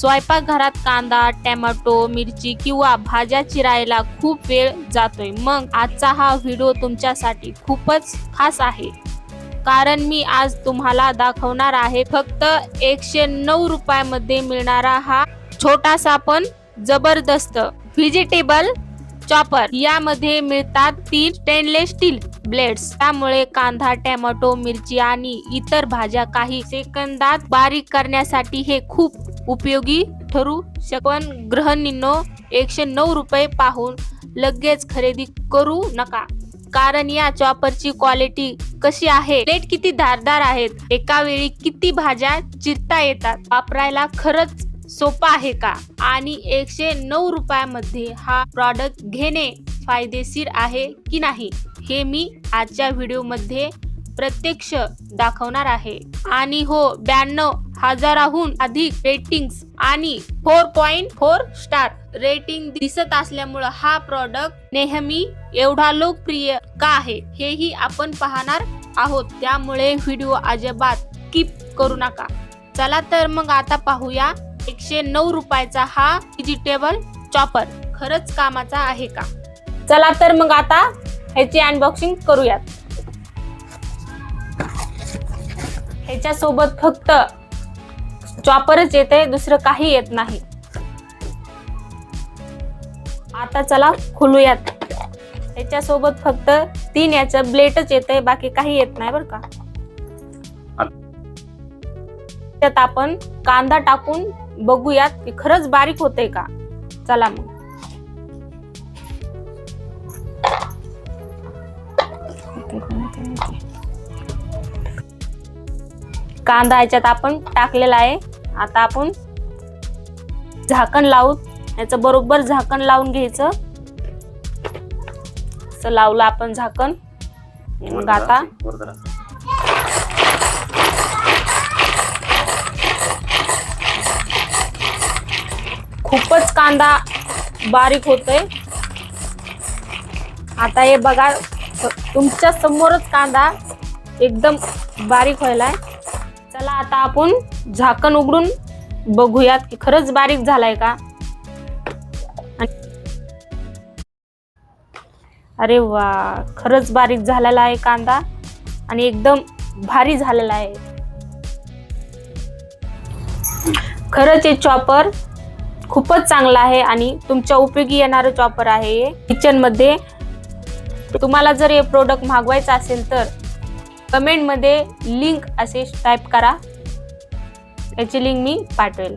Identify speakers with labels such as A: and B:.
A: स्वयंपाकघरात कांदा, टोमॅटो, मिरची किंवा भाज्या चिरायला खूप वेळ जातोय, मग आजचा हा व्हिडिओ तुमच्यासाठी खूपच खास आहे. कारण मी आज तुम्हाला दाखवणार आहे फक्त 109 रुपयामध्ये मिळणारा हा छोटासा पण जबरदस्त व्हेजिटेबल चॉपर. यामध्ये मिळतात 3 स्टेनलेस स्टील ब्लेड्स. त्यामुळे कांदा, टोमॅटो, मिरची आणि इतर भाज्या काही सेकंदात बारीक करण्यासाठी हे खूप उपयोगी ठरू शकते. पण गृहिणींनो, 109 रुपये पाहून लगेच खरेदी करू नका, कारण या चॉपरची क्वालिटी कशी आहे, प्लेट किती धारदार आहेत, एका वेळी किती भाज्या चिरता येतात, वापरायला खरंच सोपा आहे का, आणि 109 रुपयामध्ये हा प्रॉडक्ट घेणे फायदेशीर आहे की नाही, हे मी आजच्या व्हिडिओमध्ये प्रत्यक्ष दाखवणार आहे. आणि हो, 92,000हून अधिक रेटिंग्स आणि 4.4 स्टार रेटिंग दिसत असल्यामुळे हा प्रॉडक्ट नेहमी एवढा लोकप्रिय का आहे हेही आपण पाहणार आहोत. त्यामुळे व्हिडिओ अजिबात स्किप करू नका. चला तर मग आता पाहूया 109 रुपयाचा हा व्हेजिटेबल चॉपर खरंच कामाचा आहे का. चला तर मग आता ह्याची अनबॉक्सिंग करूयात. ह्याच्या सोबत फक्त चॉपरच येते, दुसरं काही येत नाही. आता चला खोलूयात. ह्याच्या सोबत फक्त 3 याचं ब्लेडच येते, बाकी काही येत नाही बरं का. त्यात आपण कांदा टाकून बघूयात की खरंच बारीक होते का. चला मग. कांदा याच्यात आपण टाकलेला आहे. आता आपण झाकण लावू. याचं बरोबर झाकण लावून घ्यायचं. असं लावलं आपण झाकण. मग आता खूपच कांदा बारीक होतोय. आता हे बघा, तुमच्या समोरच कांदा एकदम बारीक व्हायलाय. चला आता आपण झाकण उघडून बघूयात की खरंच बारीक झालाय का. अरे वा, खरंच बारीक झालेला आहे कांदा आणि एकदम भारी झालेला आहे. खरंच हे चॉपर खूपच चांगला आहे आणि तुमच्या उपयोगी येणारं चॉपर आहे. किचन मध्ये तुम्हाला जर हे प्रोडक्ट मागवायचं असेल तर कमेंट मध्ये लिंक असे टाइप करा. याची लिंक मी पाठवेल.